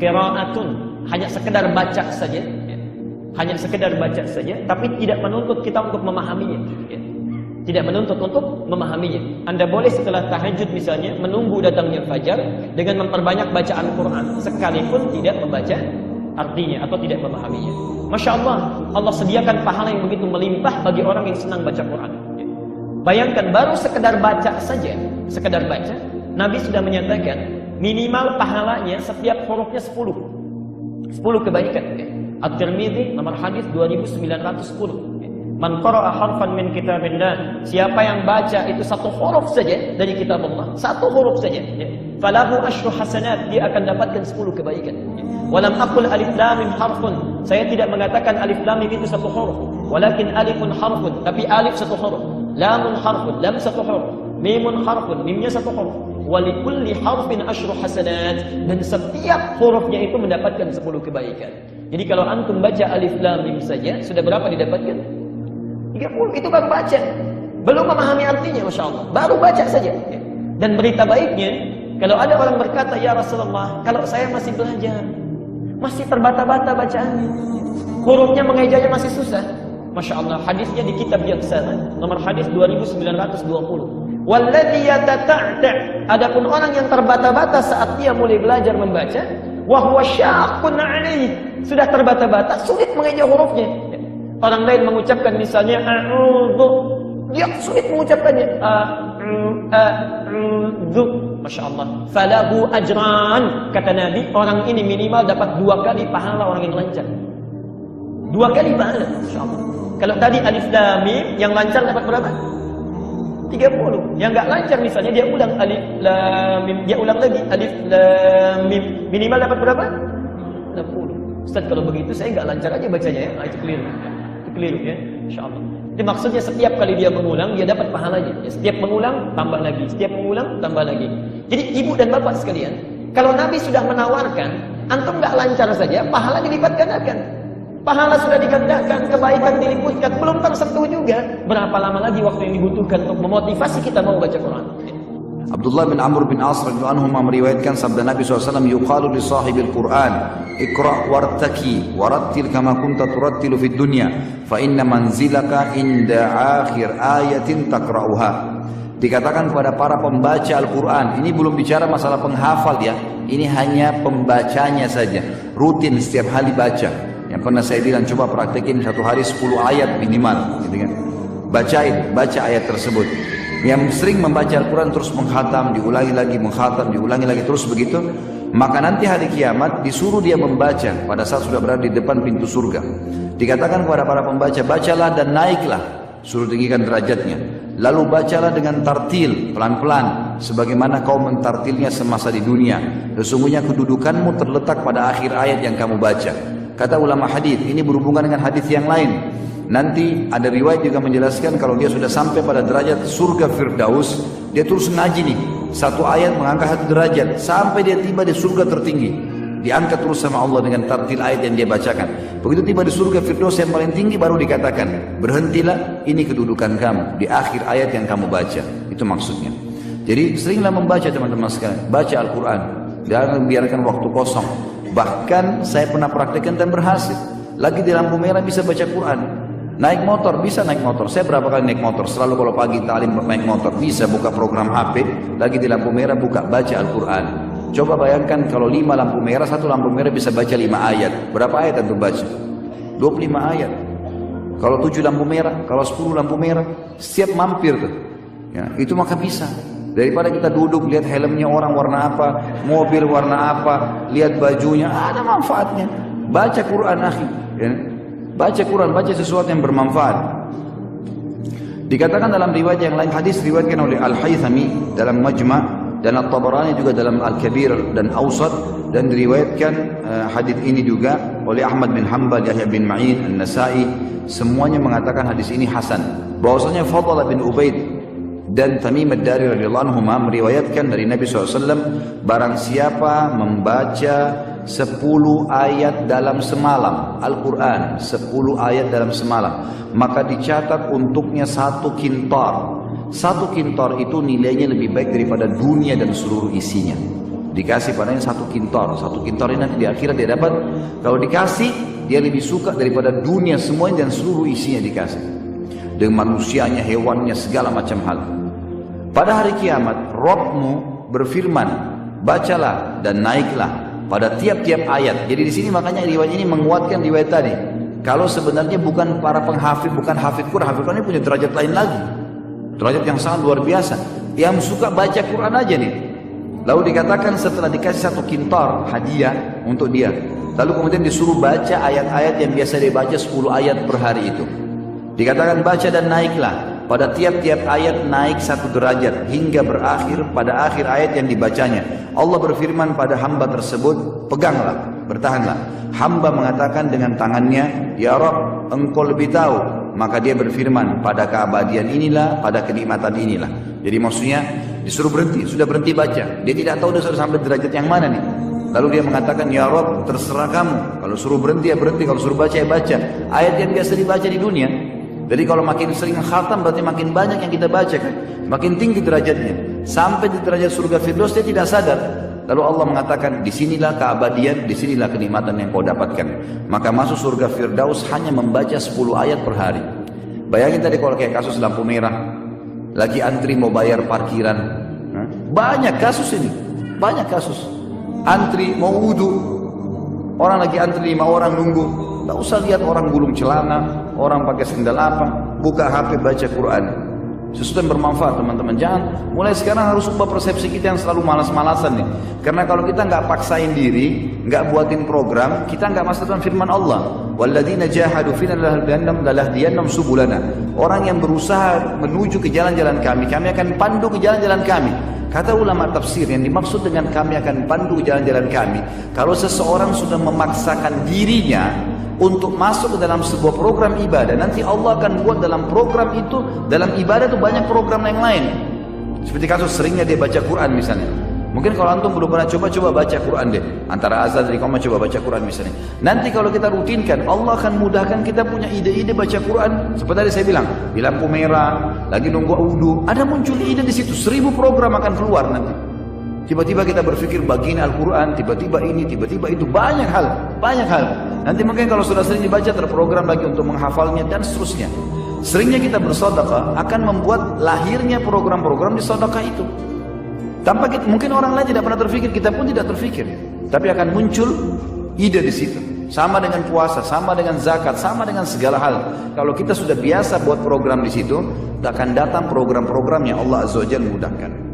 qiraatun, hanya sekedar baca saja, ya. Hanya sekedar baca saja, tapi tidak menuntut kita untuk memahaminya, ya. Tidak menuntut untuk memahaminya. Anda boleh setelah tahajud misalnya menunggu datangnya fajar dengan memperbanyak bacaan Quran, sekalipun tidak membaca artinya atau tidak memahaminya. Masya Allah, Allah sediakan pahala yang begitu melimpah bagi orang yang senang baca Quran. Bayangkan baru sekedar baca saja, sekedar baca, Nabi sudah menyatakan minimal pahalanya setiap hurufnya 10 kebaikan. At-Tirmidzi nomor hadis 2910. Man qara'a harfan min kitabillah, siapa yang baca itu satu huruf saja dari kitab Allah, satu huruf saja, falahu asyru hasanat, dia akan dapatkan 10 kebaikan. Walam aqul alif lam mim harfun, saya tidak mengatakan alif lam mim itu satu huruf, walakin alifun harfun, tapi alif satu huruf, lamun harfun, lam satu huruf, mimun harfun, mimnya satu huruf, walikulli harfin asyru hasanat, dan setiap hurufnya itu mendapatkan 10 kebaikan. Jadi kalau antum baca alif lam mim saja, sudah berapa didapatkan? 30, itu baru baca, belum memahami artinya. Masya Allah, baru baca saja. Dan berita baiknya, kalau ada orang berkata, ya Rasulullah, kalau saya masih belajar, masih terbata-bata bacaannya, hurufnya mengejanya masih susah, Masya Allah, hadisnya di kitab yang sama, nomor hadis 2920. Walladhi yatata'ta', adapun orang yang terbata-bata saat dia mulai belajar membaca, wa huwa syaqqun 'alaihi, sudah terbata-bata, sulit mengeja hurufnya. Orang lain mengucapkan misalnya a'udzu, dia sulit mengucapkannya a'udzu. Masya Allah, falahu ajran, kata Nabi, orang ini minimal dapat 2 kali pahala orang yang lancar. 2 kali pahala, Masya Allah. Kalau tadi alif lam mim, yang lancar dapat berapa? 30. Yang enggak lancar misalnya dia ulang alif lam mim, dia ulang lagi alif lam mim, minimal dapat berapa? 60. Ustaz, kalau begitu saya enggak lancar aja bacanya ya. Itu keliru. Keliru ya, insyaallah. Jadi maksudnya setiap kali dia mengulang dia dapat pahalanya. Ya, setiap mengulang tambah lagi, setiap mengulang tambah lagi. Jadi ibu dan bapak sekalian, kalau Nabi sudah menawarkan, antum nggak lancar saja, pahala dilipat gandakan. Pahala sudah digandakan, kebaikan diliputkan, belum tersentuh juga. Berapa lama lagi waktu yang dibutuhkan untuk memotivasi kita mau baca Quran? Abdullah bin Amr bin As radhiyallahu anhu meriwayatkan sabda Nabi SAW, yuqalu li sahibil Quran, iqra' wartaki warattil kama kunta turattilu fid dunya, fa inna manzilaka inda akhir ayatin taqra'uha. Dikatakan kepada para pembaca Al-Quran, ini belum bicara masalah penghafal ya, ini hanya pembacanya saja, rutin setiap hari baca. Yang pernah saya bilang, coba praktekin satu hari 10 ayat minimal, gitu kan? Baca ayat tersebut. Yang sering membaca Al-Quran terus mengkhatam, diulangi lagi, mengkhatam, diulangi lagi, terus begitu, maka nanti hari kiamat disuruh dia membaca pada saat sudah berada di depan pintu surga. Dikatakan kepada para pembaca, bacalah dan naiklah, suruh tinggikan derajatnya. Lalu bacalah dengan tartil, pelan-pelan, sebagaimana kau mentartilnya semasa di dunia. Sesungguhnya kedudukanmu terletak pada akhir ayat yang kamu baca. Kata ulama hadis, ini berhubungan dengan hadis yang lain. Nanti ada riwayat juga menjelaskan kalau dia sudah sampai pada derajat surga Firdaus, dia terus ngaji nih, satu ayat mengangkat 1 derajat sampai dia tiba di surga tertinggi, diangkat terus sama Allah dengan tartil ayat yang dia bacakan. Begitu tiba di surga Firdaus yang paling tinggi, baru dikatakan, berhentilah, ini kedudukan kamu di akhir ayat yang kamu baca. Itu maksudnya. Jadi seringlah membaca teman-teman sekalian, baca Al-Quran, jangan biarkan waktu kosong. Bahkan saya pernah praktekkan dan berhasil. Lagi di lampu merah bisa baca Quran. Naik motor, bisa naik motor. Saya berapa kali naik motor, selalu kalau pagi talim naik motor. Bisa buka program HP, lagi di lampu merah buka, baca Al-Quran. Coba bayangkan kalau 5 lampu merah, 1 lampu merah bisa baca 5 ayat. Berapa ayat untuk baca? 25 ayat. Kalau 7 lampu merah, kalau 10 lampu merah, setiap mampir tuh. Ya, itu maka bisa. Daripada kita duduk, lihat helmnya orang warna apa, mobil warna apa, lihat bajunya, ada manfaatnya. Baca Quran akhi. Ya. Baca Quran, baca sesuatu yang bermanfaat. Dikatakan dalam riwayat yang lain, hadis diriwayatkan oleh Al-Haythami dalam Majma' dan At-Tabarani juga dalam Al-Kabir dan Awsat, dan diriwayatkan hadis ini juga oleh Ahmad bin Hanbal, Yahya bin Ma'in, An-Nasai, semuanya mengatakan hadis ini hasan. Bahwasanya Fadl bin Ubaid dan Tamim ad-Dari radhiyallahu anhuma meriwayatkan dari Nabi SAW, barang siapa membaca 10 ayat dalam semalam, Al-Quran 10 ayat dalam semalam, maka dicatat untuknya 1 kintar. 1 kintar itu nilainya lebih baik daripada dunia dan seluruh isinya. dikasih padanya 1 kintor. 1 kintor ini nanti di akhirat dia dapat. Kalau dikasih, dia lebih suka daripada dunia semuanya dan seluruh isinya dikasih. Dengan manusianya, hewannya, segala macam hal. Pada hari kiamat, Rabbmu berfirman, bacalah dan naiklah pada tiap-tiap ayat. Jadi di sini makanya riwayat ini menguatkan riwayat tadi. Kalau sebenarnya bukan para penghafid, bukan hafid Quran ini punya derajat lain lagi. Derajat yang sangat luar biasa. Yang suka baca Quran aja nih. Lalu dikatakan setelah dikasih 1 kintar hadiah untuk dia. Lalu kemudian disuruh baca ayat-ayat yang biasa dia baca 10 ayat per hari itu. Dikatakan baca dan naiklah. Pada tiap-tiap ayat naik 1 derajat hingga berakhir pada akhir ayat yang dibacanya. Allah berfirman pada hamba tersebut, peganglah, bertahanlah. Hamba mengatakan dengan tangannya, ya Rabb, engkau lebih tahu. Maka dia berfirman, pada keabadian inilah, pada kenikmatan inilah. Jadi maksudnya disuruh berhenti, sudah berhenti baca. Dia tidak tahu dia sudah sampai derajat yang mana nih. Lalu dia mengatakan, ya Rabb, terserah kamu. Kalau suruh berhenti ya berhenti, kalau suruh baca ya baca. Ayat yang biasa dibaca di dunia. Jadi kalau makin sering khatam berarti makin banyak yang kita baca kan. Makin tinggi derajatnya. Sampai di derajat surga Firdaus dia tidak sadar. Lalu Allah mengatakan, disinilah keabadian, disinilah kenikmatan yang kau dapatkan. Maka masuk surga Firdaus hanya membaca 10 ayat per hari. Bayangin tadi kalau kayak kasus lampu merah. Lagi antri mau bayar parkiran. Banyak kasus ini. Banyak kasus. Antri mau wudu. Orang lagi antri 5 orang nunggu. Tak usah lihat orang gulung celana, orang pakai sendal apa. Buka HP baca Quran. Sesuatu yang bermanfaat teman-teman. Jangan mulai sekarang harus ubah persepsi kita yang selalu malas-malasan nih. Karena kalau kita nggak paksain diri, nggak buatin program, kita nggak masuk dalam firman Allah. Walladzina jahadu fina lanahdiyannahum subulana. Orang yang berusaha menuju ke jalan-jalan kami akan pandu ke jalan-jalan kami. Kata ulama tafsir yang dimaksud dengan kami akan pandu ke jalan-jalan kami. Kalau seseorang sudah memaksakan dirinya untuk masuk ke dalam sebuah program ibadah, nanti Allah akan buat dalam program itu, dalam ibadah itu banyak program yang lain. Seperti kasus seringnya dia baca Quran misalnya. Mungkin kalau antum belum pernah coba baca Quran deh. Antara azan dari kamu coba baca Quran misalnya. Nanti kalau kita rutinkan, Allah akan mudahkan kita punya ide-ide baca Quran. Seperti tadi saya bilang, di lampu merah, lagi nunggu wudu, ada muncul ide di situ. 1000 program akan keluar nanti. Tiba-tiba kita berpikir bagian Al-Quran, tiba-tiba ini, tiba-tiba itu, banyak hal. Nanti mungkin kalau sudah sering dibaca terprogram lagi untuk menghafalnya dan seterusnya. Seringnya kita bersedekah akan membuat lahirnya program-program di sedekah itu. Tanpa kita, mungkin orang lain tidak pernah terfikir, kita pun tidak terfikir. Tapi akan muncul ide di situ. Sama dengan puasa, sama dengan zakat, sama dengan segala hal. Kalau kita sudah biasa buat program di situ, akan datang program-program yang Allah Azza wa Jalla mudahkan.